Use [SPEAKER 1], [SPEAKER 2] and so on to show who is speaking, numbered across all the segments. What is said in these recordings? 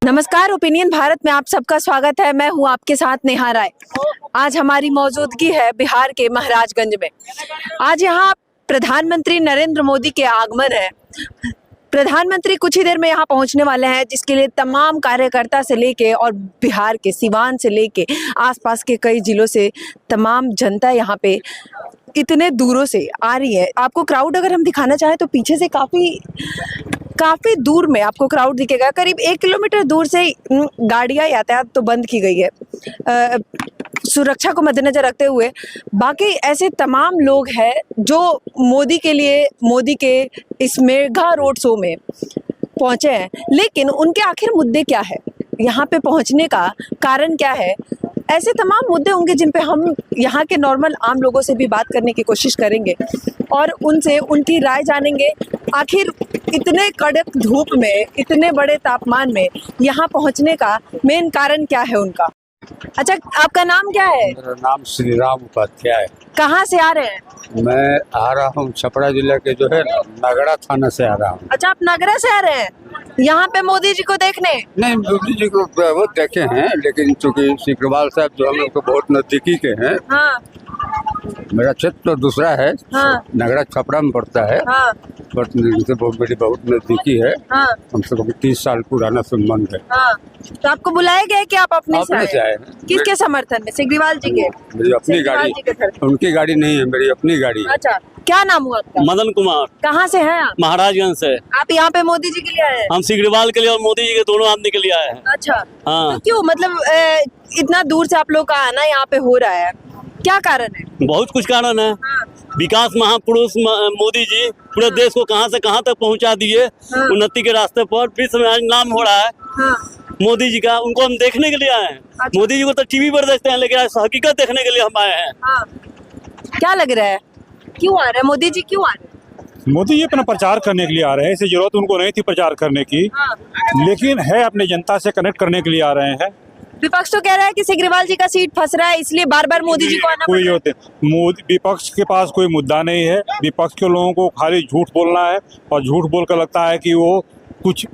[SPEAKER 1] नमस्कार, ओपिनियन भारत में आप सबका स्वागत है। मैं हूं आपके साथ नेहा राय। आज हमारी मौजूदगी है बिहार के महाराजगंज में। आज यहां प्रधानमंत्री नरेंद्र मोदी के आगमन है। प्रधानमंत्री कुछ ही देर में यहाँ पहुँचने वाले हैं, जिसके लिए तमाम कार्यकर्ता से लेके और बिहार के सिवान से लेके आसपास के कई जिलों से तमाम जनता यहाँ पे इतने दूरों से आ रही है। आपको क्राउड अगर हम दिखाना चाहें तो पीछे से काफ़ी दूर में आपको क्राउड दिखेगा। करीब 1 किलोमीटर दूर से गाड़ियाँ यातायात तो बंद की गई है सुरक्षा को मद्देनजर रखते हुए। बाकी ऐसे तमाम लोग हैं जो मोदी के इस मेगा रोड शो में पहुंचे हैं, लेकिन उनके आखिर मुद्दे क्या है, यहाँ पे पहुंचने का कारण क्या है, ऐसे तमाम मुद्दे होंगे जिन पे हम यहाँ के नॉर्मल आम लोगों से भी बात करने की कोशिश करेंगे और उनसे उनकी राय जानेंगे। आखिर इतने कड़क धूप में, इतने बड़े तापमान में यहाँ पहुँचने का मेन कारण क्या है उनका। अच्छा, आपका नाम क्या है?
[SPEAKER 2] मेरा नाम श्री राम उपाध्याय।
[SPEAKER 1] कहाँ से आ रहे हैं?
[SPEAKER 2] मैं आ रहा हूँ छपरा जिला के जो है नगड़ा थाना से आ रहा हूँ।
[SPEAKER 1] अच्छा, आप नगरा से आ रहे हैं यहाँ पे मोदी जी को देखने?
[SPEAKER 2] नहीं, मोदी जी को बहुत देखे हैं, लेकिन चूंकि सिकरवाल साहब जो हम लोग को बहुत नजदीकी के हैं।
[SPEAKER 1] हाँ।
[SPEAKER 2] मेरा क्षेत्र तो दूसरा है।
[SPEAKER 1] हाँ।
[SPEAKER 2] नगड़ा छपरा में पड़ता है।
[SPEAKER 1] हाँ।
[SPEAKER 2] बट इनसे मेरी बहुत नजदीकी है।
[SPEAKER 1] हाँ।
[SPEAKER 2] हमसे 30 साल पुराना संबंध है।
[SPEAKER 1] हाँ। तो आपको बुलाया गया कि आप अपने से आए?
[SPEAKER 2] हैं।
[SPEAKER 1] किसके समर्थन में? सिग्रीवाल जी के?
[SPEAKER 2] मेरी अपनी गाड़ी, उनकी गाड़ी नहीं है, मेरी अपनी गाड़ी है।
[SPEAKER 1] अच्छा, क्या नाम हुआ आपका?
[SPEAKER 3] मदन कुमार।
[SPEAKER 1] कहाँ से हैं आप?
[SPEAKER 3] महाराजगंज से।
[SPEAKER 1] आप यहाँ पे मोदी जी के लिए आए हैं?
[SPEAKER 3] हम सिग्रीवाल के लिए और मोदी जी के दोनों आदमी के लिए आए हैं।
[SPEAKER 1] अच्छा।
[SPEAKER 3] हाँ।
[SPEAKER 1] तो क्यों, मतलब इतना दूर से आप लोग का आना यहाँ पे हो रहा है, क्या कारण है?
[SPEAKER 3] बहुत कुछ कारण है।
[SPEAKER 1] हाँ।
[SPEAKER 3] विकास महापुरुष मोदी जी पूरे देश को कहां से कहां तक पहुंचा दिए।
[SPEAKER 1] हाँ।
[SPEAKER 3] उन्नति के रास्ते पर विश्व में आज नाम हो रहा है।
[SPEAKER 1] हाँ।
[SPEAKER 3] मोदी जी का, उनको हम देखने के लिए आए हैं।
[SPEAKER 1] अच्छा।
[SPEAKER 3] मोदी जी को तो टीवी पर देखते हैं, लेकिन आज हकीकत देखने के लिए हम आए हैं।
[SPEAKER 1] हाँ। क्या लग रहा है, क्यों आ रहे हैं मोदी जी, क्यों आ रहे हैं?
[SPEAKER 4] मोदी जी अपना प्रचार करने के लिए आ रहे हैं। इसे जरूरत उनको नहीं थी प्रचार करने की।
[SPEAKER 1] हाँ।
[SPEAKER 4] लेकिन है अपने जनता से कनेक्ट करने के लिए आ रहे हैं।
[SPEAKER 1] विपक्ष तो कह रहा है कि सिग्रीवाल जी का सीट फंस रहा है, इसलिए बार बार मोदी जी को आना पड़ रहा है।
[SPEAKER 4] विपक्ष के पास कोई मुद्दा नहीं है। विपक्ष के लोगों को खाली झूठ बोलना है और झूठ बोलकर लगता है कि वो कुछ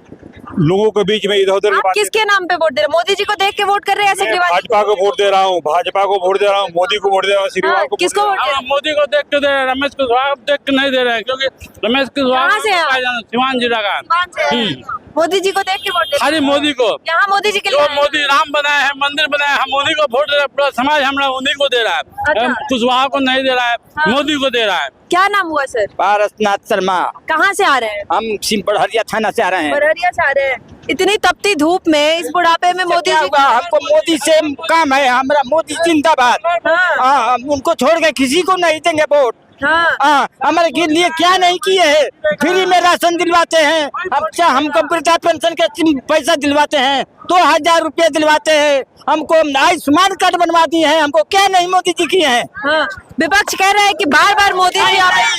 [SPEAKER 4] लोगों के बीच में इधर उधर।
[SPEAKER 1] आप किसके नाम पे वोट दे रहे हैं? मोदी जी को देख के वोट कर रहे हैं?
[SPEAKER 4] भाजपा को वोट दे रहा हूँ, भाजपा को वोट दे रहा हूँ, मोदी को वोट दे रहा हूँ, सिग्रीवाल को।
[SPEAKER 1] किसको वोट दे रहे हैं?
[SPEAKER 5] मोदी को देख के दे रहे हैं, रमेश कुशवाहा को देख के नहीं दे रहे हैं, क्योंकि रमेश
[SPEAKER 1] कहाँ से हैं?
[SPEAKER 5] कुशवाहा सिवान जिला का।
[SPEAKER 1] मोदी जी को देख के वोट दे रहे हैं?
[SPEAKER 5] अरे मोदी को,
[SPEAKER 1] यहाँ मोदी जी के लिए
[SPEAKER 5] जो
[SPEAKER 1] आए हैं?
[SPEAKER 5] मोदी राम बनाए हैं, मंदिर बनाए हैं, हम मोदी को वोट दे रहे हैं। पूरा समाज हमरा मोदी को दे रहा है।
[SPEAKER 1] अच्छा।
[SPEAKER 5] कुशवाहा को नहीं दे रहा है।
[SPEAKER 1] हाँ।
[SPEAKER 5] मोदी को दे रहा है।
[SPEAKER 1] क्या नाम हुआ सर?
[SPEAKER 6] पारसनाथ शर्मा।
[SPEAKER 1] कहाँ से आ रहे हैं?
[SPEAKER 6] हम सिंपड़हरिया थाना से आ रहे हैं।
[SPEAKER 1] बरहरिया से आ रहे हैं। इतनी तपती धूप में, इस बुढ़ापे में मोदी
[SPEAKER 6] क्या
[SPEAKER 1] जी
[SPEAKER 6] हुआ? हमको मोदी से काम है, हमारा मोदी जिंदाबाद।
[SPEAKER 1] हाँ।
[SPEAKER 6] हम उनको छोड़ के किसी को नहीं देंगे वोट।
[SPEAKER 1] हाँ।
[SPEAKER 6] हमारे के लिए क्या नहीं किए हैं? फ्री में राशन दिलवाते हैं। अच्छा, हमको वृद्धा पेंशन के पैसा दिलवाते हैं, 2000 रुपये दिलवाते हैं। हमको आयुष्मान कार्ड बनवा दिए हैं। हमको क्या नहीं मोदी जी किए हैं?
[SPEAKER 1] हाँ। विपक्ष कह रहा है कि बार बार मोदी जी आ रहे हैं।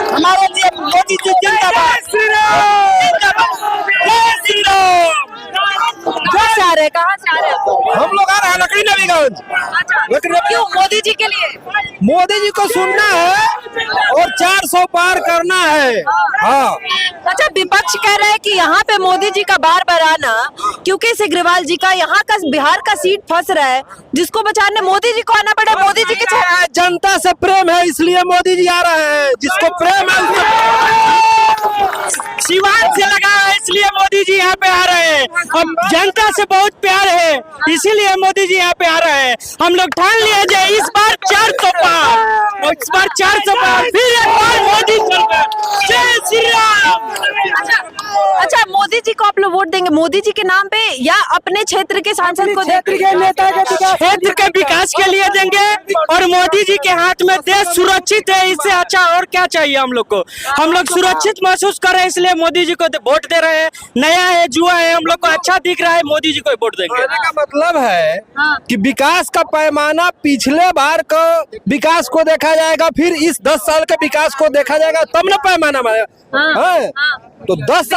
[SPEAKER 6] हमारे लिए मोदी जी जिंदाबाद।
[SPEAKER 1] कहाँ से आ रहे हैं? कहाँ से आ रहे हैं?
[SPEAKER 6] हम लोग आ रहे हैं लकड़ी नवीगंज।
[SPEAKER 1] अच्छा, क्यों मोदी जी के लिए?
[SPEAKER 6] मोदी जी को सुनना है और 400 पार करना है। हाँ।
[SPEAKER 1] अच्छा, विपक्ष कह रहा है कि यहाँ पे मोदी जी का बार बार आना, क्योंकि सिग्रीवाल जी का यहाँ का बिहार का सीट फंस रहा है, जिसको बचाने मोदी जी को आना पड़ा। मोदी जी के
[SPEAKER 6] जनता से प्रेम है, इसलिए मोदी जी आ रहे हैं। जिसको प्रेम है, सिवान से लगा है, इसलिए मोदी जी यहाँ पे आ रहे हैं। हम जनता से बहुत प्यार है, इसीलिए मोदी जी यहाँ पे आ रहे हैं। हम लोग ठान लिए जे इस बार 400 पार, और इस बार 400 पार, फिर एक बार मोदी सरकार। जय श्री राम।
[SPEAKER 1] अच्छा, मोदी जी को आप लोग वोट देंगे मोदी जी के नाम पे या अपने क्षेत्र के सांसद को?
[SPEAKER 6] क्षेत्र के नेता के क्षेत्र के विकास के लिए देंगे और मोदी जी के हाथ में देश सुरक्षित है। इससे अच्छा और क्या चाहिए हम लोग को? हम लोग सुरक्षित महसूस कर रहे हैं, इसलिए मोदी जी को वोट दे रहे हैं। नया है, जुआ है, हम लोग को अच्छा दिख रहा है, मोदी जी को वोट देंगे।
[SPEAKER 7] कहने का मतलब है कि विकास का पैमाना पिछले बार का विकास को देखा जाएगा, फिर इस 10 साल के विकास को देखा जाएगा, तब ना पैमाना है। तो 10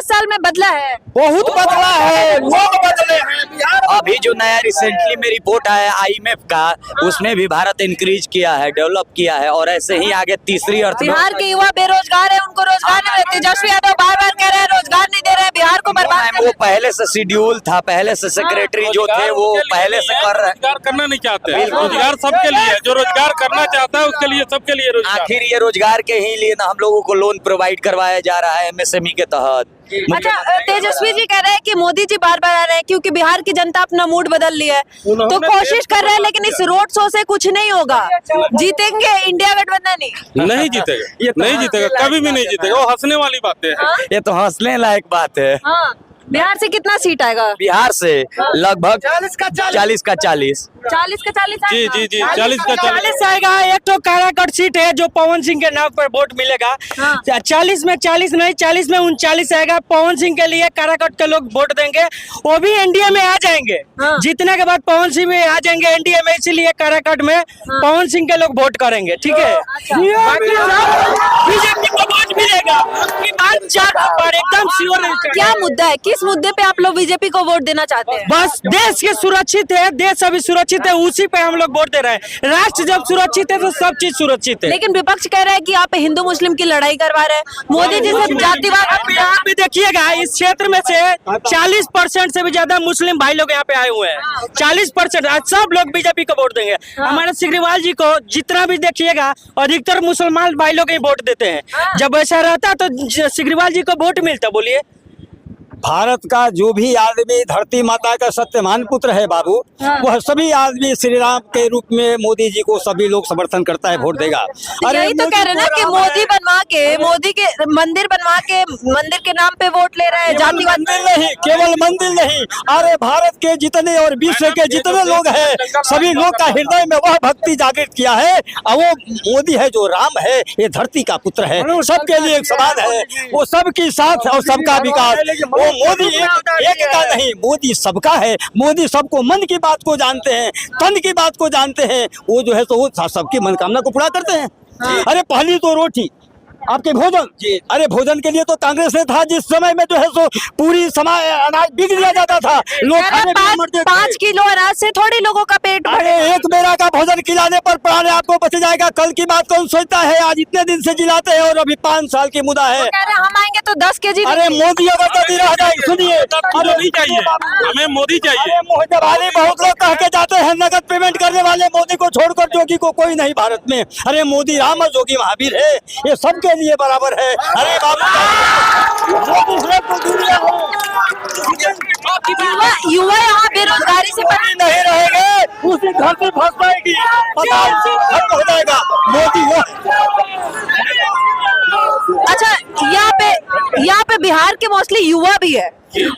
[SPEAKER 1] साल में बदला है,
[SPEAKER 7] बहुत बदला है, लोग बदले हैं।
[SPEAKER 6] अभी जो नया रिसेंटली में रिपोर्ट आया IMF का, उसमें भी भारत इंक्रीज किया है, डेवलप किया है, और ऐसे ही आगे तीसरी अर्थव्यवस्था।
[SPEAKER 1] बिहार के युवा बेरोजगार है, उनको रोजगार नहीं मिलता। तेजस्वी यादव बार बार कह रहे हैं रोजगार नहीं दे रहे हैं, बिहार को बर्बाद कर
[SPEAKER 8] वो पहले से शेड्यूल था, पहले से सेक्रेटरी जो थे वो पहले से कर रहे।
[SPEAKER 5] रोजगार करना नहीं चाहते हैं, रोजगार सबके लिए है। जो रोजगार करना चाहता है उसके लिए, सबके लिए रोजगार।
[SPEAKER 8] आखिर ये रोजगार के ही लिए ना हम लोगों को लोन प्रोवाइड करवाया जा रहा है MSME के तहत।
[SPEAKER 1] अच्छा, तेजस्वी जी कह रहे हैं कि मोदी जी बार बार आ रहे हैं क्योंकि बिहार की जनता अपना मूड बदल लिया है, तो कोशिश कर रहे हैं, लेकिन इस रोड शो से कुछ नहीं होगा। जीतेंगे इंडिया गठबंधन
[SPEAKER 5] नहीं जीतेगा, नहीं जीतेगा, कभी भी नहीं जीतेगा। वो हंसने वाली बातें हैं।
[SPEAKER 8] ये तो हंसने लायक बात है।
[SPEAKER 1] बिहार से कितना सीट आएगा?
[SPEAKER 8] बिहार से लगभग 40 का 40
[SPEAKER 1] 40
[SPEAKER 5] जी जी जी, 40 का 40
[SPEAKER 6] आएगा। एक तो काराकट सीट है जो पवन सिंह के नाम पर वोट मिलेगा। 40 में 40 नहीं, 40 में 39 आएगा। पवन सिंह के लिए काराकट के लोग वोट देंगे, वो भी एनडीए में आ जाएंगे। जीतने के बाद पवन सिंह में आ जाएंगे एनडीए में, इसीलिए काराकट में पवन सिंह के लोग वोट करेंगे। ठीक है, बाकी बीजेपी को वोट मिलेगा। बात 4 पर एकदम श्योर है।
[SPEAKER 1] क्या मुद्दा है, किस मुद्दे पे आप लोग बीजेपी को वोट देना चाहते हैं?
[SPEAKER 6] बस देश के सुरक्षित है, देश अभी सुरक्षित है, उसी पे हम लोग वोट दे रहे हैं। राष्ट्र जब सुरक्षित है तो सब चीज सुरक्षित है।
[SPEAKER 1] लेकिन विपक्ष कह रहा है कि आप हिंदू मुस्लिम की लड़ाई करवा रहे हैं, मोदी जी से जातिवाद।
[SPEAKER 6] यहाँ पे देखिएगा, इस क्षेत्र में से 40% से भी ज्यादा मुस्लिम भाई लोग यहाँ पे आए हुए हैं। 40% सब लोग बीजेपी को वोट देंगे। हमारे सिग्रीवाल जी को जितना भी देखिएगा, अधिकतर मुसलमान भाई लोग ही वोट देते हैं। जब ऐसा रहता तो सिग्रीवाल जी को वोट मिलता। बोलिए,
[SPEAKER 9] भारत का जो भी आदमी धरती माता का सत्यवान पुत्र है बाबू, वह सभी आदमी श्री राम के रूप में मोदी जी को सभी लोग समर्थन करता है, वोट देगा।
[SPEAKER 1] यही तो कह रहे हैं ना कि मोदी बनवा के, मोदी के मंदिर बनवा के मंदिर के नाम पे वोट ले रहे हैं। जातिवाद
[SPEAKER 9] नहीं, केवल मंदिर नहीं, अरे भारत के जितने और विश्व के जितने लोग हैं, सभी लोग का हृदय में वह भक्ति जागृत किया है। और वो मोदी है जो राम है, ये धरती का पुत्र है, सबके लिए एक समान है, वो सबकी साथ और सबका विकास। मोदी एक का नहीं, मोदी सबका है। मोदी सबको मन की बात को जानते हैं, तन की बात को जानते हैं। वो जो है तो वो सबकी मनोकामना को पूरा करते हैं। अरे पहली तो रोटी, आपके भोजन, अरे भोजन के लिए तो कांग्रेस ने था, जिस समय में जो है सो पूरी समाज अनाज बिक दिया जाता था। लोग
[SPEAKER 1] 5 किलो अनाज से थोड़ी लोगों का पेट भरे।
[SPEAKER 9] अरे एक बेरा का भोजन खिलाने पर प्राण आपको बच जाएगा, कल की बात कौन सोचता है। आज इतने दिन से जिलाते हैं और अभी 5 साल की मुद्दा है।
[SPEAKER 1] हम आएंगे तो 10 केजी।
[SPEAKER 9] अरे मोदी अगर कभी रह जाए, सुनिए,
[SPEAKER 5] मोदी चाहिए, हमें मोदी चाहिए।
[SPEAKER 9] मोदी बहुत लोग कह के जाते हैं नगद पेमेंट करने वाले मोदी को छोड़कर जोगी को कोई नहीं भारत में। अरे मोदी राम और जोगी महावीर है, ये सबके लिए बराबर है। अरे
[SPEAKER 1] युवा यहाँ बेरोजगारी से
[SPEAKER 9] बनी नहीं रहेंगे, उसी घर पे फंस पाएगी, हो जाएगा मोदी।
[SPEAKER 1] अच्छा, यहाँ पे बिहार के मोस्टली युवा भी है,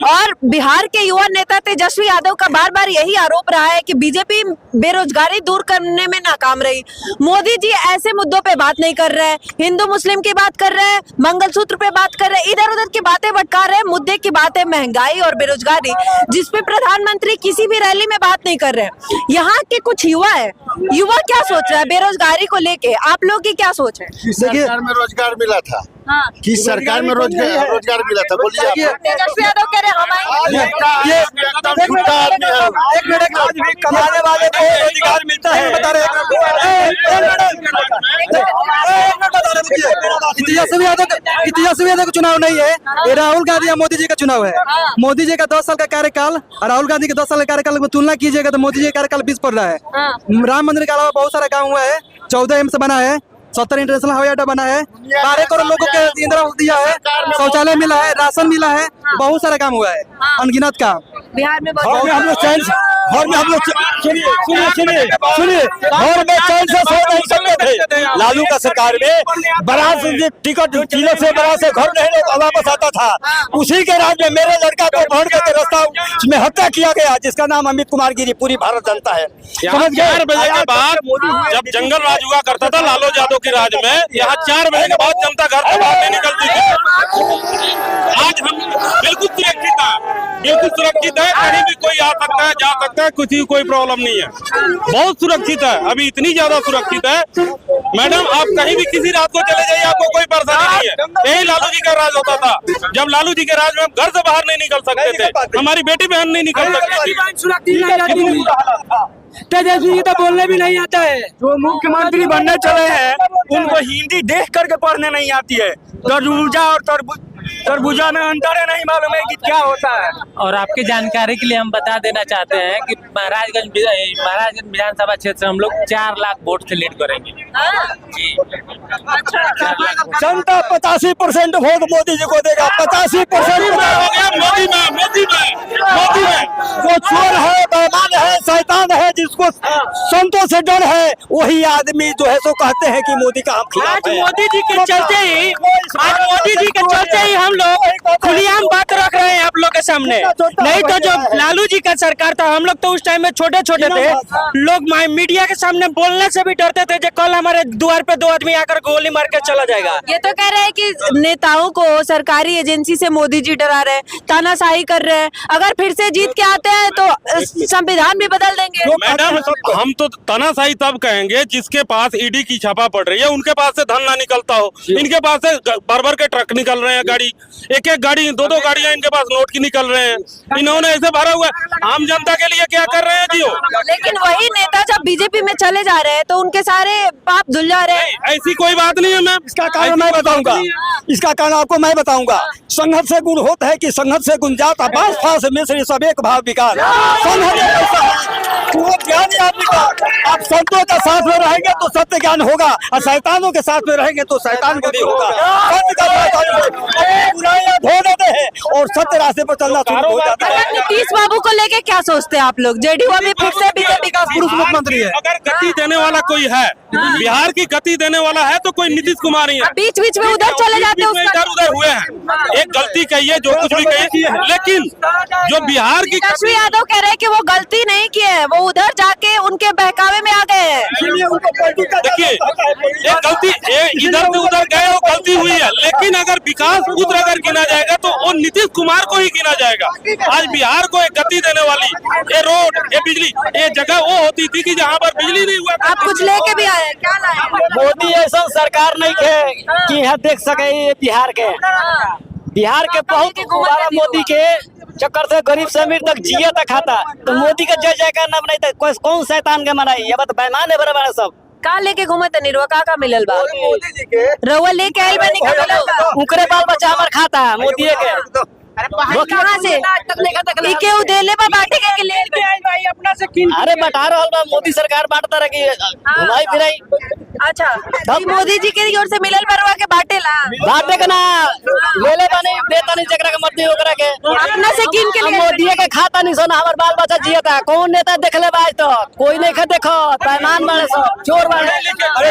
[SPEAKER 1] और बिहार के युवा नेता तेजस्वी यादव का बार बार यही आरोप रहा है कि बीजेपी बेरोजगारी दूर करने में नाकाम रही। मोदी जी ऐसे मुद्दों पे बात नहीं कर रहे हैं, हिंदू मुस्लिम की बात कर रहे हैं, मंगलसूत्र पे बात कर रहे हैं, इधर उधर की बातें भटका रहे हैं। मुद्दे की बात है महंगाई और बेरोजगारी, जिसपे प्रधानमंत्री किसी भी रैली में बात नहीं कर रहे हैं। यहाँ के कुछ युवा है, युवा क्या सोच रहा है बेरोजगारी को लेके? आप लोग की क्या सोच है?
[SPEAKER 10] सरकार में रोजगार मिला था, किस सरकार में रोजगार मिला था? बोलिए।
[SPEAKER 1] तेजस्वी यादव कह रहे हम आएंगे।
[SPEAKER 9] कमाने वाले को रोजगार मिलता है, बता रहे
[SPEAKER 7] तेजस्वी यादव का चुनाव नहीं है, ये राहुल गांधी या मोदी जी का चुनाव है। मोदी जी का 10 साल का कार्यकाल और राहुल गांधी के 10 साल का कार्यकाल में तुलना कीजिएगा तो मोदी जी का कार्यकाल 20 पड़ रहा है। राम मंदिर के अलावा बहुत सारा काम हुआ है, 14 एम्स बना है, 70 इंटरनेशनल हवाई अड्डा बना है, 12 करोड़ लोगों के इंदिरा आवास दिया है, शौचालय मिला है, राशन मिला है, बहुत सारा काम हुआ है, अनगिनत काम।
[SPEAKER 1] बिहार में
[SPEAKER 9] घर में हम लोग चैन से सो नहीं सकते थे। लालू का सरकार में बरात टिकट किलो से बरात से घर नहीं वापस आता था। उसी के राज में मेरे लड़का को भर करके रास्ता में हत्या किया गया, जिसका नाम अमित कुमार गिरी पूरी भारत जनता है।
[SPEAKER 5] 4 बजे के बाद जब जंगल राज हुआ करता था लालू यादव के राज में, यहाँ 4 बजे के बाद जनता घर से बाहर नहीं निकलती थी। आज हम बिल्कुल सुरक्षित है, बिल्कुल सुरक्षित है, कहीं भी कोई आ सकता है, जा सकता है, किसी कोई प्रॉब्लम नहीं है, बहुत सुरक्षित है। अभी इतनी ज्यादा सुरक्षित है मैडम, आप कहीं भी किसी रात को चले जाइए, आपको कोई परेशानी नहीं है। यही लालू जी का राज होता था, जब लालू जी के राज में हम घर से बाहर नहीं निकल सकते थे, हमारी बेटी बहन नहीं निकल सकती थी।
[SPEAKER 6] तेजस्वी जी तो बोलने भी नहीं आता है।
[SPEAKER 9] जो मुख्यमंत्री बनने चले हैं उनको हिंदी देख करके पढ़ने नहीं आती है। तरबूजा और
[SPEAKER 6] तरबूजा में अंतर है, नहीं मालूम है कि क्या होता है।
[SPEAKER 11] और आपकी जानकारी के लिए हम बता देना चाहते हैं कि महाराजगंज विधानसभा क्षेत्र से हम लोग 4 लाख वोट से लीड करेंगे जी।
[SPEAKER 9] जनता 85% वोट मोदी जी को देगा। 85%
[SPEAKER 5] मोदी में
[SPEAKER 9] जो चोर है, बेईमान है, शैतान है, जिसको संतों से डर है, वही आदमी जो है सो कहते हैं कि मोदी का हम खिलाफ
[SPEAKER 6] आज
[SPEAKER 9] है।
[SPEAKER 6] मोदी जी के चलते ही हम लोग खुलेआम बात रख रहे हैं आप लोग के सामने। नहीं तो जो लालू जी का सरकार था, हम लोग तो उस टाइम में छोटे छोटे थे, लोग मीडिया के सामने बोलने से भी डरते थे कि कल हमारे द्वार पे 2 आदमी आकर गोली मार के चला जाएगा।
[SPEAKER 1] ये तो कह रहे हैं कि नेताओं को सरकारी एजेंसी से मोदी जी डरा रहे हैं, तानाशाही कर रहे हैं। अगर फिर से जीत के आते हैं तो संविधान भी बदल देंगे।
[SPEAKER 5] मैडम, हम तो तानाशाही तब कहेंगे जिसके पास ईडी की छापा पड़ रही है, उनके पास से धन ना निकलता हो। इनके पास से भर के ट्रक निकल रहे हैं, गाड़ी एक गाड़ी 2 गाड़ियां इनके पास नोट की निकल रहे हैं। इन्होंने ऐसे भरा हुआ है। आम जनता के लिए क्या कर रहे हैं जी?
[SPEAKER 1] लेकिन वही नेता जब बीजेपी में चले जा रहे हैं तो उनके सारे पाप धुल जा रहे हैं।
[SPEAKER 5] ऐसी कोई बात नहीं है मैम।
[SPEAKER 9] इसका कारण मैं बताऊंगा, इसका कारण आपको मैं बताऊंगा। संघर्ष से गुण होता है कि संघर्ष से गुण जाता, बास फास मिश्र सब एक भाव विकार। वो ज्ञान है आदमी का। आप संतों के साथ में रहेंगे तो सत्य ज्ञान होगा, और शैतानों के साथ में रहेंगे तो शैतान बुद्धि होगा। सत्य का बुराइयां धो देते हैं और सत्य रास्ते पर चलना शुरू हो जाता है।
[SPEAKER 1] नीतीश बाबू को लेके क्या सोचते हैं आप लोग? जेडीयू अभी फिर से बीजेपी का पुरुष मुख्यमंत्री है।
[SPEAKER 5] अगर गति देने वाला कोई है, बिहार की गति देने वाला है तो कोई नीतीश कुमार ही है।
[SPEAKER 1] बीच बीच में उधर चले जाते हैं,
[SPEAKER 5] इधर उधर हुए हैं। एक गलती कहिए, जो कुछ भी कहिए, लेकिन जो बिहार की
[SPEAKER 1] तेजस्वी यादव कह रहे हैं कि वो गलती नहीं की है, वो उधर जाके उनके बहकावे में आ गए हैं।
[SPEAKER 5] देखिए, एक गलती इधर से उधर गए, वो गलती हुई है। लेकिन अगर विकास पुत्र अगर गिना जाएगा तो वो नीतीश कुमार को ही गिना जाएगा। आज बिहार को एक गति देने वाली ये रोड, ये बिजली, ये जगह वो होती थी कि जहाँ पर बिजली नहीं हुआ।
[SPEAKER 1] आप कुछ लेके भी आए, क्या लाए?
[SPEAKER 6] मोदी ऐसा सरकार नहीं है कि यहाँ देख सके ये बिहार के बहुत गुब्बारा मोदी के चक्कर से गरीब से अमीर तक जिया तक खाता। तो मोदी का जय जयकार न बनाई तो कौन शैतान के मनाई? ये बात बेईमान है बराबर सब।
[SPEAKER 1] का लेके घूमत निरवा का मिलल बा? रउआ लेके आइल बानी का मिलल बा?
[SPEAKER 6] उनकरे बाल बच्चा हमार खाता मोदी के।
[SPEAKER 1] वो कहाँ से इके उ देले बा बांटे के ले भाई अपना से किन?
[SPEAKER 6] अरे बटा रहल बा मोदी सरकार बांटता रही घुमाई फिराई।
[SPEAKER 1] अच्छा, ई मोदी जी के ओर से मिलल बरवा के बांटेला?
[SPEAKER 6] बांटे के ना लेले बानी देता नहीं जकरा के मर्जी ओकरा के
[SPEAKER 1] अपना से किन के लिए
[SPEAKER 6] मोदी के खाता नहीं सोना हमार बाल बच्चा जियता। कौन नेता देखले बा आज तक? कोई नहीं खे देखो, बेईमान बाड़े सब, चोर बाड़े।
[SPEAKER 9] अरे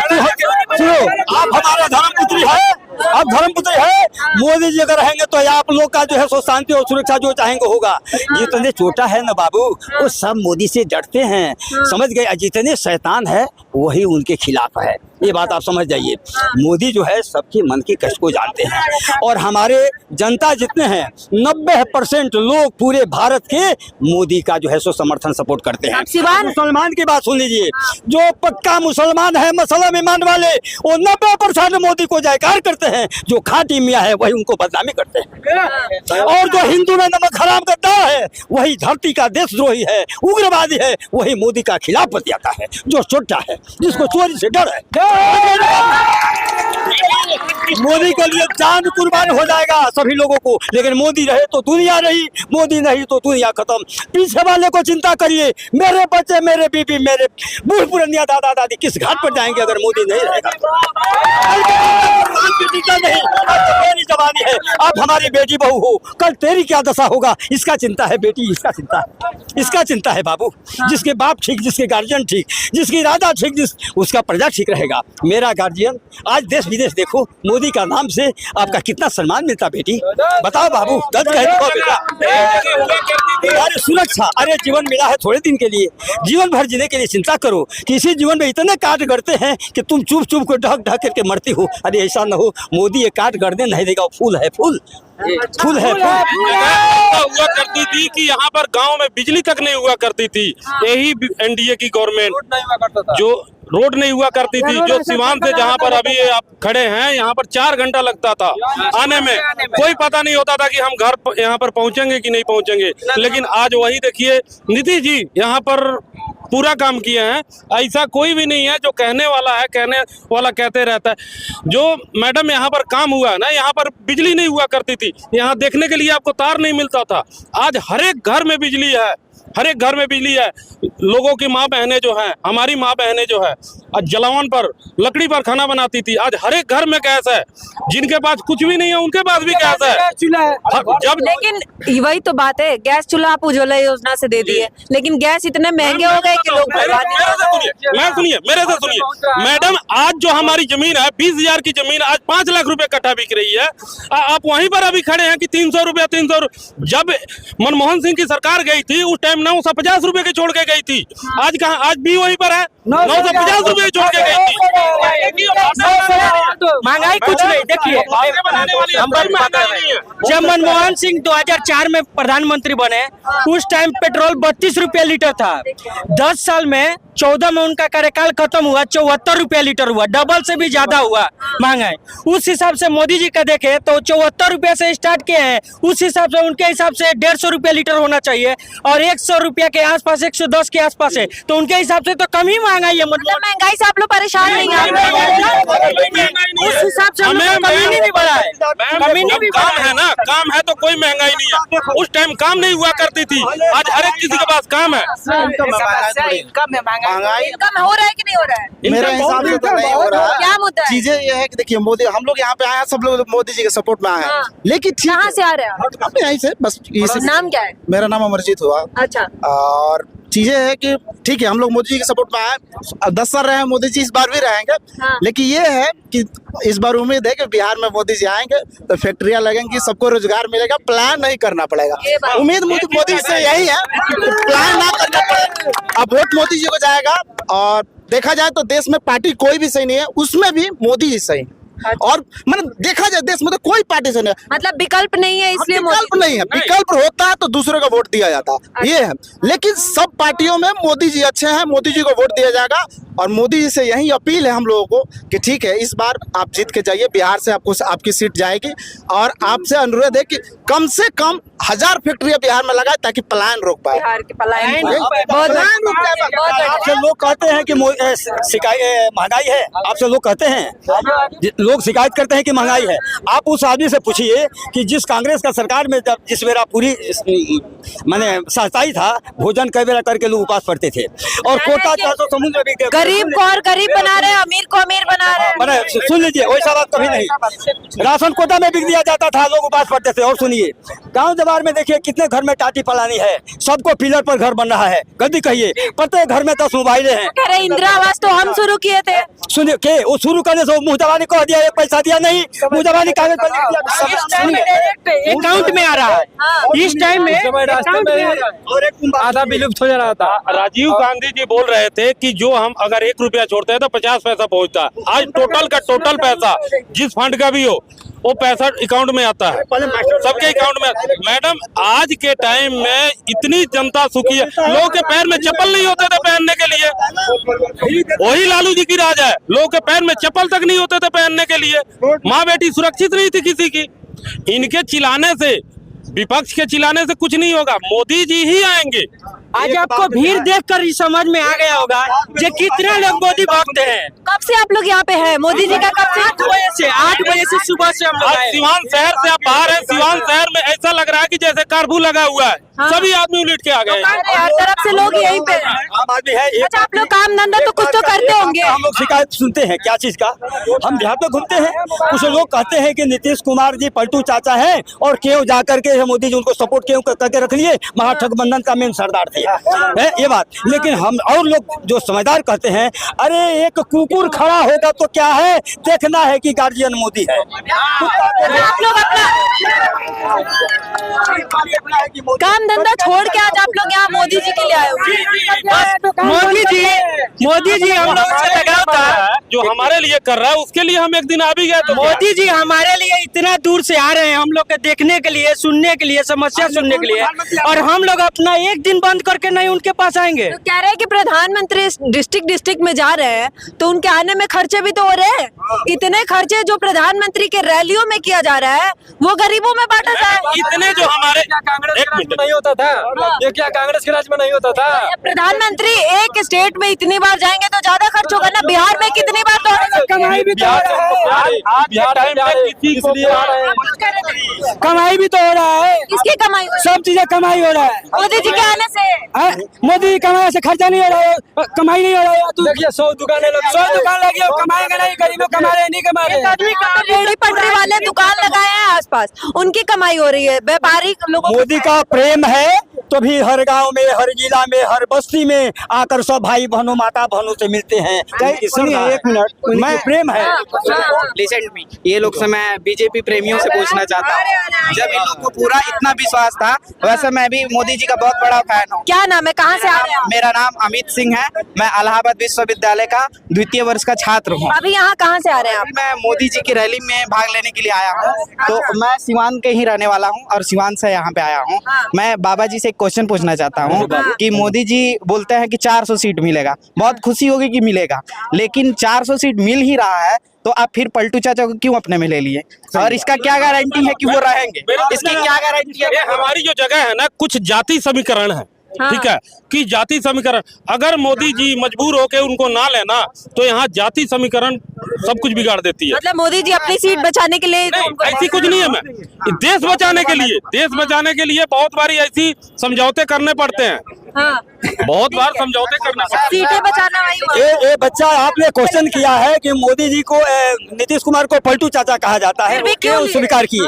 [SPEAKER 9] सुनो, आप हमारा धर्मपुत्री है, आप धर्मपुत्री है। मोदी जी अगर रहेंगे तो आप लोग का जो है सो शांति और सुरक्षा जो चाहेंगे होगा। जितने छोटा है ना बाबू, वो सब मोदी से डरते हैं, समझ गए? जितने शैतान है वही उनके खिलाफ है। ये बात आप समझ जाइए। मोदी जो है सबके मन की कष्ट को जानते हैं, और हमारे जनता जितने हैं 90% लोग पूरे भारत के मोदी का जो है सो समर्थन सपोर्ट करते हैं। मुसलमान की बात सुन लीजिए, जो पक्का मुसलमान है, मसलम ईमान वाले, वो 90% मोदी को जयकार करते हैं। जो खाटी मियाँ है वही उनको बदनामी करते हैं, और जो हिंदू में नमक हराम करता है वही धरती का देशद्रोही है, उग्रवादी है, वही मोदी का खिलाफ बतियाता है। जो छोटा है, जिसको चोरी से डर है, मोदी के लिए जान कुर्बान हो जाएगा सभी लोगों को। लेकिन मोदी रहे तो दुनिया रही, मोदी नहीं तो दुनिया खत्म। पीछे वाले को चिंता करिए, मेरे बच्चे, मेरे बीबी, मेरे बूढ़ पुरानिया दादा दादी किस घाट पर जाएंगे अगर मोदी नहीं रहेगा? नहीं, मेरी जवानी है, अब हमारी बेटी बहू हो, कल तेरी क्या दशा होगा इसका चिंता है बेटी, इसका चिंता है, इसका चिंता है बाबू। जिसके बाप ठीक, जिसके गार्जियन ठीक, जिसकी राजा ठीक, उसका प्रजा ठीक रहेगा। मेरा गार्जियन, आज देश विदेश देखो, मोदी का नाम से आपका कितना सम्मान मिलता बेटी, बताओ बाबू। दर्द कह दो बेटा, अरे सुरक्षा, अरे जीवन मिला है थोड़े दिन के लिए, जीवन भर जीने के लिए चिंता करो। किसी जीवन में इतने काट गढ़ते हैं कि तुम चुप चुप को ढक ढक करके मरती हो। अरे ऐसा न हो, मोदी ये काट गढ़ने नहीं देगा। फूल है फूल, फूल है फूल।
[SPEAKER 5] हुआ करती थी कि यहाँ पर गांव में बिजली तक नहीं हुआ करती थी। यही एनडीए की गवर्नमेंट, जो रोड नहीं हुआ करती थी, जो सीवान से जहाँ पर अभी आप खड़े हैं यहाँ पर 4 घंटा लगता था आने में, कोई पता नहीं होता था कि हम घर यहाँ पर पहुँचेंगे कि नहीं पहुँचेंगे। लेकिन आज वही देखिए, नीतीश जी यहाँ पर पूरा काम किए हैं। ऐसा कोई भी नहीं है जो कहने वाला कहते रहता है। जो मैडम यहाँ पर काम हुआ है ना, यहाँ पर बिजली नहीं हुआ करती थी, यहाँ देखने के लिए आपको तार नहीं मिलता था। आज हर एक घर में बिजली है, हर एक घर में बिजली है। लोगों की माँ बहनें जो हैं, हमारी माँ बहनें जो है आज जलावन पर लकड़ी पर खाना बनाती थी, आज हर एक घर में गैस है। जिनके पास कुछ भी नहीं है उनके पास भी गैस है। जब
[SPEAKER 1] लेकिन वही तो बात है, गैस चूल्हा आप उज्ज्वला योजना से दे दिए, लेकिन गैस इतने महंगे हो गए कि लोग बर्बाद नहीं कर रहे।
[SPEAKER 5] मेरे से सुनिए मैडम, आज जो हमारी जमीन है 20,000 की जमीन आज 5 लाख रुपए कट्ठा बिक रही है। आप वहीं पर अभी खड़े हैं कि 300 रुपया 300। जब मनमोहन सिंह की सरकार गई थी उस टाइम 950 रुपए के छोड़ के गई थी। आज कहाँ, आज भी वहीं पर है 950 रुपए छोड़ के गई थी।
[SPEAKER 6] महंगाई कुछ नहीं। देखिए, जब मनमोहन सिंह 2004 में प्रधानमंत्री बने उस टाइम पेट्रोल 32 रुपया लीटर था। 10 साल में 14 में उनका कार्यकाल खत्म हुआ, 74 रुपया लीटर हुआ, डबल से भी ज्यादा हुआ महंगाई। उस हिसाब से मोदी जी का देखे तो 74 रुपया से स्टार्ट किए हैं, उस हिसाब से उनके हिसाब से 150 रुपया लीटर होना चाहिए और 100 रुपया के आसपास, 110 के आसपास है, तो उनके हिसाब से तो कम ही महंगाई है।
[SPEAKER 1] मतलब महंगाई से आप लोग परेशान नहीं हैं?
[SPEAKER 6] उस हिसाब से कमी नहीं बढ़ा है, कमी नहीं भी
[SPEAKER 5] काम है ना, काम है तो कोई महंगाई नहीं है। उस टाइम काम नहीं हुआ करती थी, आज हर एक किसी के पास काम है।
[SPEAKER 10] महंगाई
[SPEAKER 1] इनकम हो रहा है कि नहीं हो रहा है?
[SPEAKER 10] मेरे हिसाब से तो नहीं हो रहा है।
[SPEAKER 1] क्या मुद्दा है?
[SPEAKER 10] चीजें ये है कि देखिए, मोदी, हम लोग यहाँ पे आए हैं, सब लोग मोदी जी के सपोर्ट में आए हैं। लेकिन ठीक
[SPEAKER 1] कहाँ से आ रहे हैं?
[SPEAKER 10] हम यहीं से बस।
[SPEAKER 1] नाम क्या है?
[SPEAKER 10] मेरा नाम अमरजीत हुआ।
[SPEAKER 1] अच्छा,
[SPEAKER 10] और चीजें है कि ठीक है, हम लोग मोदी जी के सपोर्ट में आए, 10 साल रहे हैं मोदी जी, इस बार भी रहेंगे।
[SPEAKER 1] हाँ।
[SPEAKER 10] लेकिन ये है कि इस बार उम्मीद है कि बिहार में मोदी जी आएंगे तो फैक्ट्रियां लगेंगी, सबको रोजगार मिलेगा, प्लान नहीं करना पड़ेगा। उम्मीद मोदी से यही है, प्लान ना करना पड़ेगा। अब वोट मोदी जी को जाएगा। और देखा जाए तो देश में पार्टी कोई भी सही नहीं है, उसमें भी मोदी जी सही। और मतलब देखा जाए देश में तो कोई पार्टी से नहीं,
[SPEAKER 1] मतलब विकल्प नहीं है, इसलिए
[SPEAKER 10] विकल्प नहीं है। विकल्प होता है तो दूसरे को वोट दिया जाता है, ये है। लेकिन सब पार्टियों में मोदी जी अच्छे हैं, मोदी जी को वोट दिया जाएगा। और मोदी जी से यही अपील है हम लोगों को कि ठीक है, इस बार आप जीत के जाइए, बिहार से आपको आपकी सीट जाएगी। और आपसे अनुरोध है कि कम से कम 1000 फैक्ट्रियां बिहार में लगाए ताकि पलायन रोक पाए।
[SPEAKER 1] बिहार के पलायन
[SPEAKER 9] आपसे लोग कहते हैं कि महंगाई है, आपसे लोग कहते हैं, लोग शिकायत करते हैं कि महंगाई है। आप उस आदमी से पूछिए कि जिस कांग्रेस का सरकार में जब जिस बेरा पूरी माने सस्ताई था, भोजन कई बेरा करके लोग उपवास पड़ते थे और कोटा 400 समुद्र में
[SPEAKER 1] गरीब को और गरीब बना रहे हैं, अमीर को अमीर बना रहे हैं।
[SPEAKER 9] सुन लीजिए, वैसा बात कभी नहीं। राशन कोटा में बिक दिया जाता था, लोग उपवास पड़ते थे। और सुनिए, गांव जवार में देखिए कितने घर में टाटी पलानी है, सबको पिलर पर घर बन रहा है। गलती कहिए, प्रत्येक घर में 10 मोबाइलें हैं।
[SPEAKER 1] अरे इंदिरा आवास तो हम शुरू किए थे।
[SPEAKER 9] सुनिए के वो शुरू करने से मुँह जबानी कह दिया, पैसा दिया नहीं, मुँह जबानी कागज पर लिख दिया,
[SPEAKER 6] अकाउंट में आ रहा है। इस टाइम में
[SPEAKER 11] और आधा विलुप्त हो जा रहा था।
[SPEAKER 5] राजीव गांधी जी बोल रहे थे कि जो हम अगर 1 रुपया छोड़ते हैं तो 50 पैसा पहुंचता है। आज टोटल का टोटल पैसा जिस फंड का भी हो वो पैसा अकाउंट में आता है, सबके अकाउंट में। मैडम, आज के टाइम में इतनी जनता सुखी है, लोगों के पैर में चप्पल नहीं होते थे पहनने के लिए। वही लालू जी की राज है, लोगों के पैर में चप्पल तक नहीं होते थे पहनने के लिए। माँ बेटी सुरक्षित नहीं थी किसी की। इनके चिल्लाने से, विपक्ष के चिल्लाने से कुछ नहीं होगा, मोदी जी ही आएंगे।
[SPEAKER 6] आज आपको भीड़ देखकर ही समझ में आ गया होगा कि कितने लोग मोदी भक्त हैं।
[SPEAKER 1] कब से आप लोग यहाँ पे हैं? मोदी जी का कब से?
[SPEAKER 6] 8 बजे से सुबह से हम लोग
[SPEAKER 5] आज
[SPEAKER 6] आए।
[SPEAKER 5] सिवान शहर से आप बाहर हैं, सिवान शहर में ऐसा लग रहा है कि जैसे कर्फ्यू लगा हुआ है।
[SPEAKER 1] हाँ।
[SPEAKER 5] सभी आदमी उलट के आ गए।
[SPEAKER 1] हर तरफ से लोग यहीं पे हैं।
[SPEAKER 9] आम आदमी है।
[SPEAKER 1] अच्छा, आप लोग काम धंधा तो कुछ तो करते होंगे।
[SPEAKER 9] हम लोग शिकायत सुनते हैं क्या चीज का, हम बिहार पे घूमते हैं, कुछ लोग कहते हैं कि नीतीश कुमार जी पलटू चाचा हैं और क्यों जाकर के मोदी जी उनको सपोर्ट क्यों करके रख लिए, महागठबंधन का मेन सरदार थे, है ये बात। लेकिन हम और लोग जो समझदार कहते हैं, अरे एक कुकुर खड़ा होगा तो क्या है, देखना है कि गार्जियन मोदी है।
[SPEAKER 1] आप लोग अपना काम धंधा छोड़ के आज आप लोग यहाँ मोदी जी के लिए आए हो।
[SPEAKER 6] मोदी जी हम लोग से लगाव था।
[SPEAKER 5] जो हमारे लिए कर रहा है उसके लिए हम एक दिन आ भी गए तो
[SPEAKER 6] मोदी जी हमारे लिए इतना दूर से आ रहे हैं हम लोग के देखने के लिए, सुनने के लिए, समस्या सुनने के लिए, और हम लोग अपना एक दिन बंद करके नहीं उनके पास आएंगे।
[SPEAKER 1] तो कह रहे हैं कि प्रधानमंत्री डिस्ट्रिक्ट में जा रहे हैं तो उनके आने में खर्चे भी तो हो रहे हैं। इतने खर्चे जो प्रधानमंत्री के रैलियों में किया जा रहा है वो गरीबों में बांटा जाए।
[SPEAKER 5] इतने जो हमारे
[SPEAKER 6] नहीं होता था, ये क्या कांग्रेस के राज में नहीं होता था?
[SPEAKER 1] प्रधानमंत्री एक स्टेट में इतनी बार जाएंगे तो ज्यादा खर्च होगा ना। बिहार में कितनी बार तो
[SPEAKER 6] कमाई भी तो हो रहा है, कमाई भी तो हो रहा है।
[SPEAKER 1] किसकी कमाई?
[SPEAKER 6] सब चीजें कमाई हो रहा है
[SPEAKER 1] मोदी जी के आने से।
[SPEAKER 6] मोदी जी कमाई से खर्चा नहीं हो रहा है, कमाई नहीं हो रहा है। देखिए 100 दुकानें लगी, 100 दुकान लगी, कमाएंगे नहीं, गरीबों कमा रहे नहीं कमा रहे।
[SPEAKER 1] रेहड़ी पटरी वाले दुकान लगाए हैं आसपास, उनकी कमाई हो रही है। व्यापारी लोगों
[SPEAKER 9] मोदी का प्रेम है तो भी हर गांव में, हर जिला में, हर बस्ती में आकर सब भाई बहनों, माता बहनों से मिलते हैं। इसलिए 1 मिनट, मैं प्रेम है।
[SPEAKER 10] लिसन मी, ये लोग से मैं बीजेपी प्रेमियों से पूछना चाहता हूँ, जब इन लोग को पूरा इतना विश्वास था, वैसे मैं भी मोदी जी का बहुत बड़ा फैन हूँ।
[SPEAKER 1] क्या नाम है, कहाँ से आ रहे हैं?
[SPEAKER 10] मेरा नाम अमित सिंह है, मैं इलाहाबाद विश्वविद्यालय का 2य वर्ष का छात्र हूँ।
[SPEAKER 1] अभी यहाँ कहाँ से आ रहे हैं आप?
[SPEAKER 10] मैं मोदी जी की रैली में भाग लेने के लिए आया हूँ। तो मैं सिवान के ही रहने वाला हूँ और सिवान से यहाँ पे आया हूँ। मैं बाबा जी से एक क्वेश्चन पूछना चाहता हूँ कि मोदी जी बोलते हैं कि 400 सीट मिलेगा, बहुत खुशी होगी कि मिलेगा, लेकिन 400 सीट मिल ही रहा है तो आप फिर पलटू चाचा को क्यों अपने में ले लिए? और इसका क्या गारंटी है कि वो रहेंगे? इसकी क्या गारंटी है?
[SPEAKER 5] हमारी जो जगह है ना, कुछ जाति समीकरण है, ठीक है, कि जाति समीकरण अगर मोदी जी मजबूर होके उनको ना लेना तो यहाँ जाति समीकरण सब कुछ बिगाड़ देती है।
[SPEAKER 1] मतलब मोदी जी अपनी सीट बचाने के लिए
[SPEAKER 5] ऐसी कुछ नहीं है। मैं देश बचाने के लिए बहुत बारी ऐसी समझौते करने पड़ते हैं।
[SPEAKER 1] हाँ।
[SPEAKER 5] बहुत बार समझौते करना पड़ता है।
[SPEAKER 1] सीटें बचाना वही
[SPEAKER 9] ये बच्चा आपने क्वेश्चन किया है कि मोदी जी को नीतीश कुमार को पलटू चाचा कहा जाता है, क्यों स्वीकार किए?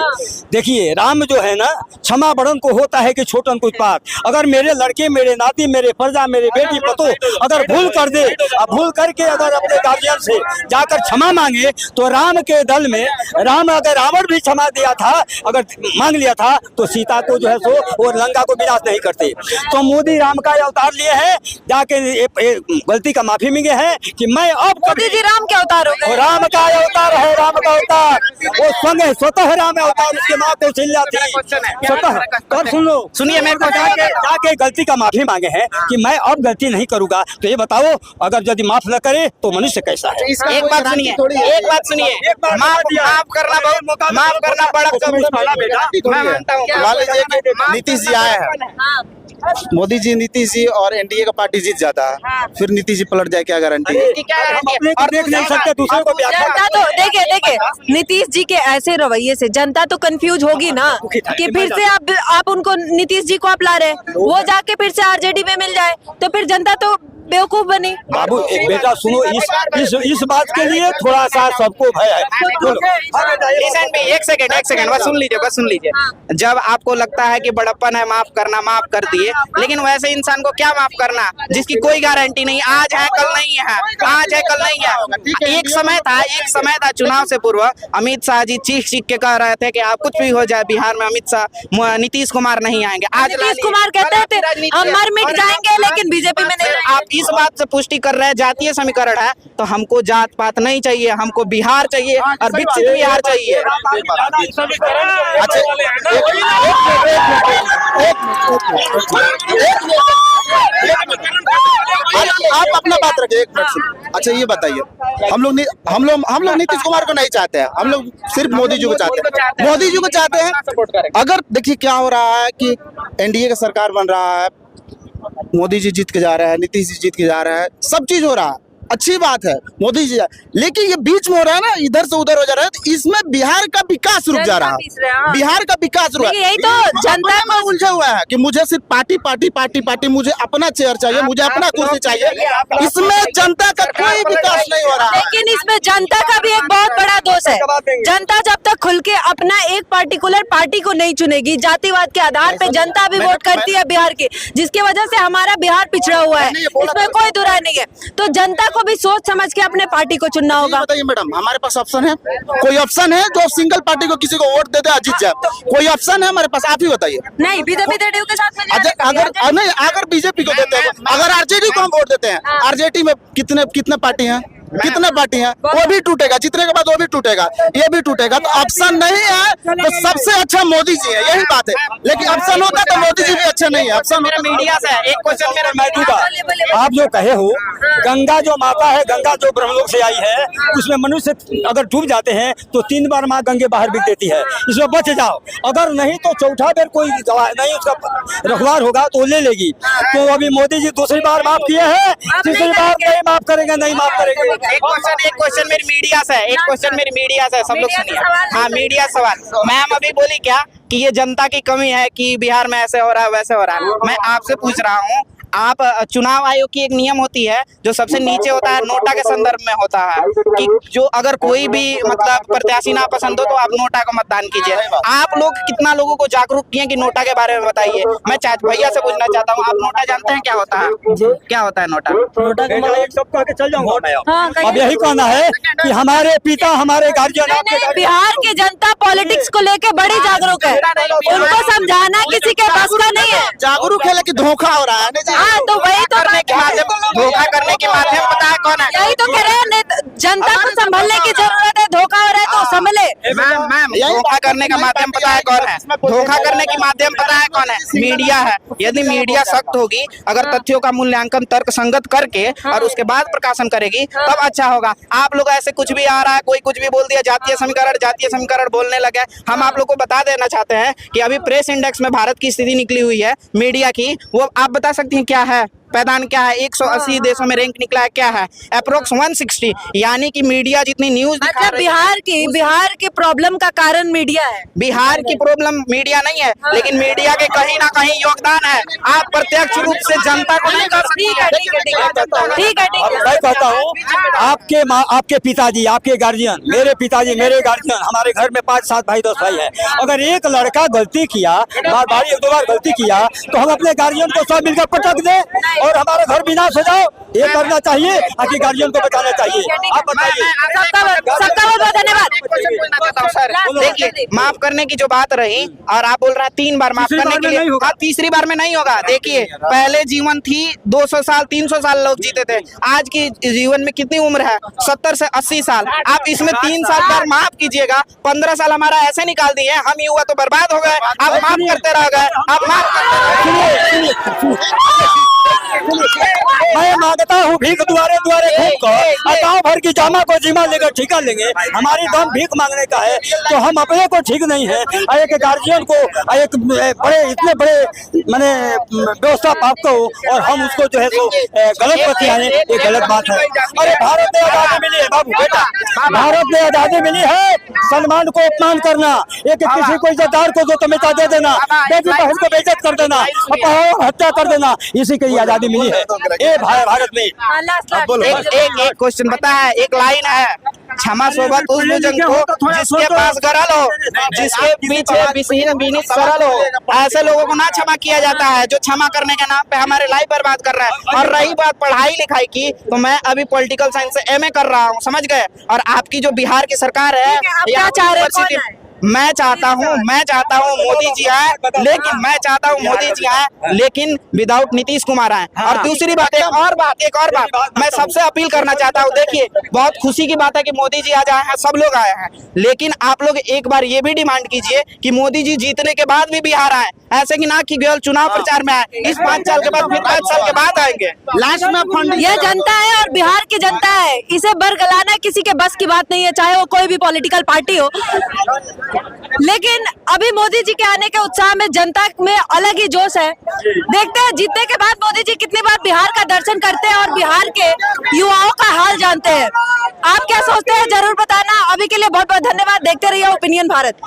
[SPEAKER 9] देखिए, राम जो है ना, क्षमा बड़न को होता है कि छोटन को उत्पात। अगर मेरे लड़के, मेरे नाती, मेरे फर्जा, मेरे बेटी पतो अगर भूल कर दे, भूल करके अगर अपने गार्जियन से जाकर क्षमा मांगे, तो राम के दल में अगर रावण भी क्षमा दिया था, अगर मांग लिया था, तो सीता को जो है सो और लंका को विनाश नहीं करते। तो मोदी राम का अवतार लिए हैं, जाके गलती का माफी मांगे हैं कि मैं अब
[SPEAKER 1] मोदी जी राम के अवतार हो गए।
[SPEAKER 9] राम का अवतार है, राम का अवतार, वो स्वतः राम अवतार, उसके माँ कौशल्या थी स्वतः। और सुन लो,
[SPEAKER 10] सुनिए, मेरे को
[SPEAKER 9] जाके गलती का माफी मांगे हैं कि मैं अब गलती नहीं करूंगा। तो ये बताओ, अगर यदि माफ न करे तो मनुष्य कैसा है?
[SPEAKER 10] एक बात सुनिए, माफ करना बड़ा मैं मानता हूँ। मान लीजिए कि नीतीश जी आए हैं, मोदी जी, नीतीश जी और एनडीए का पार्टी जीत जाता है, फिर नीतीश जी पलट जाए, क्या गारंटी है?
[SPEAKER 9] और देख नहीं सकते दूसरे को।
[SPEAKER 1] जनता तो देखिए नीतीश जी के ऐसे रवैये से जनता तो कंफ्यूज होगी ना कि फिर से आप उनको, नीतीश जी को आप ला रहे हैं, वो जाके फिर से आरजेडी में मिल जाए तो फिर जनता तो बेवकूफ बनी।
[SPEAKER 9] बाबू एक बेटा सुनो, इस बात के लिए थोड़ा सा सबको भय है।
[SPEAKER 10] एक सेकंड बस सुन लीजिए। जब आपको लगता है कि बड़प्पन है, माफ करना, माफ कर दिए, लेकिन वैसे इंसान को क्या माफ करना जिसकी कोई गारंटी नहीं, आज है कल नहीं है, आज है कल नहीं है। एक समय था चुनाव से पूर्व अमित शाह जी चीख के कह रहे थे कि आप कुछ भी हो जाए बिहार में अमित शाह, नीतीश कुमार नहीं आएंगे। आज
[SPEAKER 1] नीतीश कुमार कहते थे हम मर मिट जाएंगे लेकिन बीजेपी में नहीं।
[SPEAKER 10] आप इस बात से पुष्टि कर रहे हैं जातीय समीकरण है, तो हमको जात पात नहीं चाहिए, हमको बिहार चाहिए और विकसित बिहार चाहिए। आप अपना बात रखिए, 1 मिनट। अच्छा ये बताइए, हम लोग नीतीश कुमार को नहीं चाहते हैं, हम लोग सिर्फ मोदी जी को चाहते हैं। अगर देखिए क्या हो रहा है कि एनडीए का सरकार बन रहा है, मोदी जी जीत के जा रहे हैं, नीतीश जी जीत के जा रहे हैं, सब चीज हो रहा है, अच्छी बात है मोदी जी, लेकिन ये बीच में हो रहा है ना, इधर से उधर हो जा रहा है, तो इसमें बिहार का विकास रुक जा रहा है। बिहार का विकास रुक,
[SPEAKER 1] यही तो जनता
[SPEAKER 10] में उलझा हुआ है कि मुझे सिर्फ पार्टी, मुझे अपना चेयर चाहिए, मुझे अपना कुर्सी चाहिए। इसमें जनता का कोई विकास नहीं हो रहा है।
[SPEAKER 1] लेकिन इसमें जनता का भी एक बहुत बड़ा दोष है। जनता जब तक खुल के अपना एक पार्टिकुलर पार्टी को नहीं चुनेगी, जातिवाद के आधार पे जनता भी वोट करती है बिहार की, जिसकी वजह से हमारा बिहार पिछड़ा हुआ है, इसमें कोई दुराई नहीं है। तो जनता को भी सोच समझ के अपने पार्टी को चुनना होगा।
[SPEAKER 10] बताइए मैडम, हमारे पास ऑप्शन है? कोई ऑप्शन है जो सिंगल पार्टी को किसी को वोट दे दे जीत जाए? कोई ऑप्शन है हमारे पास? आप ही बताइए।
[SPEAKER 1] नहीं, बीजेपी के साथ
[SPEAKER 10] अगर बीजेपी को देते हैं, अगर आरजेडी को हम वोट देते हैं, आरजेडी में कितने पार्टी हैं? कितने पार्टी हैं, वो भी टूटेगा, जीतने के बाद वो भी टूटेगा, ये भी टूटेगा। तो ऑप्शन नहीं है तो सबसे अच्छा मोदी जी है, यही बात है। लेकिन ऑप्शन होता तो मोदी जी भी अच्छे नहीं है। ऑप्शन
[SPEAKER 6] मेरा मीडिया से है, एक क्वेश्चन मेरा
[SPEAKER 9] मैं दूंगा। आप जो कहे हो, गंगा जो माता है, गंगा जो ब्रह्मलोक से आई है, उसमें मनुष्य अगर डूब जाते हैं तो 3 बार माँ गंगे बाहर बिक देती है, इसमें बच जाओ। अगर नहीं तो चौथा बार कोई नहीं उसका रखवार होगा तो ले लेगी। तो अभी मोदी जी दूसरी बार माफ किए हैं, तीसरी बार नहीं माफ करेंगे, नहीं माफ करेंगे।
[SPEAKER 6] एक क्वेश्चन मेरी मीडिया से है, एक क्वेश्चन मेरी मीडिया से, सब लोग सुनिए। हाँ, मीडिया सवाल। मैम अभी बोली क्या कि ये जनता की कमी है कि बिहार में ऐसे हो रहा है वैसे हो रहा है। मैं आपसे पूछ रहा हूँ, आप चुनाव आयोग की एक नियम होती है जो सबसे नीचे होता है, नोटा के संदर्भ में होता है कि जो अगर कोई भी मतलब प्रत्याशी ना पसंद हो तो आप नोटा को मतदान कीजिए। आप लोग कितना लोगों को जागरूक किए कि नोटा के बारे में बताइए। मैं भैया से पूछना चाहता हूँ, आप नोटा जानते हैं क्या होता है? क्या होता है नोटा?
[SPEAKER 9] नोटा के मतलब एक सब कह के चल जाऊंगा। अब यही कहना है कि हमारे पिता, हमारे गार्जियन,
[SPEAKER 1] बिहार की जनता पॉलिटिक्स को लेके बड़ी जागरूक है, उनको समझाना किसी के बस का नहीं है।
[SPEAKER 10] जागरूक है लेकिन धोखा हो रहा है।
[SPEAKER 1] हाँ, तो वही तो
[SPEAKER 6] करने के माध्यम, धोखा करने के माध्यम पता है कौन है?
[SPEAKER 1] यही तो कह रहे हैं, जनता को संभलने की जरूरत है। धोखा हो रहा है तो संभले।
[SPEAKER 6] मैम धोखा करने का माध्यम पता है कौन है? धोखा करने की माध्यम पता है कौन है? मीडिया है। यदि मीडिया सख्त होगी, अगर तथ्यों का मूल्यांकन तर्क संगत करके और उसके बाद प्रकाशन करेगी तब अच्छा होगा। आप लोग ऐसे कुछ भी आ रहा है, कोई कुछ भी बोल दिया, जातीय समीकरण बोलने लगे। हम आप लोग को बता देना चाहते हैं कि अभी प्रेस इंडेक्स में भारत की स्थिति निकली हुई है मीडिया की, वो आप बता सकती हैं क्या है? पैदान क्या है? 180 देशों में रैंक निकला है, क्या है? अप्रोक्स 160, यानी कि मीडिया जितनी न्यूज
[SPEAKER 1] मतलब बिहार की प्रॉब्लम का कारण मीडिया है।
[SPEAKER 6] बिहार की प्रॉब्लम मीडिया नहीं है, लेकिन मीडिया के कहीं ना कहीं योगदान है। आप प्रत्यक्ष रूप से जनता को नहीं कर सकते।
[SPEAKER 1] ठीक है।
[SPEAKER 9] मैं कहता हूँ, आपके पिताजी, आपके गार्जियन, मेरे पिताजी, मेरे गार्जियन, हमारे घर में 5-7 भाई 10 भाई है। अगर एक लड़का गलती किया, बार 1-2 बार गलती किया, तो हम अपने गार्जियन को सब मिलकर पटक दें और हमारा घर विनाश हो जाओ, ये करना चाहिए। आखिर गार्जियन को बचाना चाहिए। आप बताइए।
[SPEAKER 1] सबका बहुत धन्यवाद।
[SPEAKER 6] सर देखिए, माफ करने की जो बात रही और आप बोल रहे हैं 3 बार माफ करने के लिए, हाँ, तीसरी बार में नहीं होगा। देखिए, पहले जीवन थी 200 साल 300 साल लोग जीते थे। आज की जीवन में कितनी उम्र है? 70 से 80 साल। आप इसमें 3 साल बार माफ कीजिएगा, 15 साल हमारा ऐसे निकाल दिए, हम युवा तो बर्बाद हो गए। आप माफ करते रह गए, आप माफ
[SPEAKER 9] मैं मांगता हूँ भीख द्वारे घूम कर, गाँव भर की जामा को जिम्मा लेकर ठिका लेंगे। हमारी दम भीख मांगने का है तो हम अपने को ठीक नहीं है। एक गार्जियन को, एक बड़े इतने बड़े मैंने व्यवस्था पाप को, और हम उसको जो है तो गलत बतियाएं, ये गलत बात है। अरे भारत में आजादी मिली है बाबू बेटा, भारत में आजादी मिली है। सलमान को अपमान करना, एक किसी को इज्जतदार को जो तमिता दे देना, बेटी बहन को बेइज्जत कर देना, हत्या कर देना, इसी के लिए आजादी मिली है ये भारत में।
[SPEAKER 6] एक क्वेश्चन बता है, एक लाइन है, क्षमा सोबत उस बुजुर्ग को जिसके पास गरल हो, जिसके पीछे विहीन विनीत सरल हो। ऐसे लोगों को ना क्षमा किया जाता है जो क्षमा करने के नाम पे हमारे लाइफ बर्बाद कर रहा है। और रही बात पढ़ाई लिखाई की, तो मैं अभी पॉलिटिकल साइंस से MA कर रहा हूँ, समझ गए। और आपकी जो बिहार की सरकार है,
[SPEAKER 1] क्या चाह रहे हैं?
[SPEAKER 6] मैं चाहता हूँ मोदी जी आए, लेकिन मैं चाहता हूँ मोदी जी आए लेकिन विदाउट नीतीश कुमार आए। और दूसरी बात, एक और बात मैं सबसे अपील करना चाहता हूँ। देखिए, बहुत खुशी की बात है कि मोदी जी आज आए हैं, सब लोग आए हैं, लेकिन आप लोग एक बार ये भी डिमांड कीजिए कि मोदी जी जीतने के बाद भी बिहार आए। ऐसे कि ना कि केवल चुनाव प्रचार में आए, इस 5 साल के बाद फिर 5 साल के बाद आएंगे। लास्ट में फंड,
[SPEAKER 1] यह जनता है और बिहार की जनता है, इसे बरगलाना किसी के बस की बात नहीं है, चाहे वो कोई भी पॉलिटिकल पार्टी हो। लेकिन अभी मोदी जी के आने के उत्साह में जनता में अलग ही जोश है। देखते हैं जीतने के बाद मोदी जी कितनी बार बिहार का दर्शन करते हैं और बिहार के युवाओं का हाल जानते हैं। आप क्या सोचते हैं जरूर बताना। अभी के लिए बहुत बहुत धन्यवाद। देखते रहिए ओपिनियन भारत।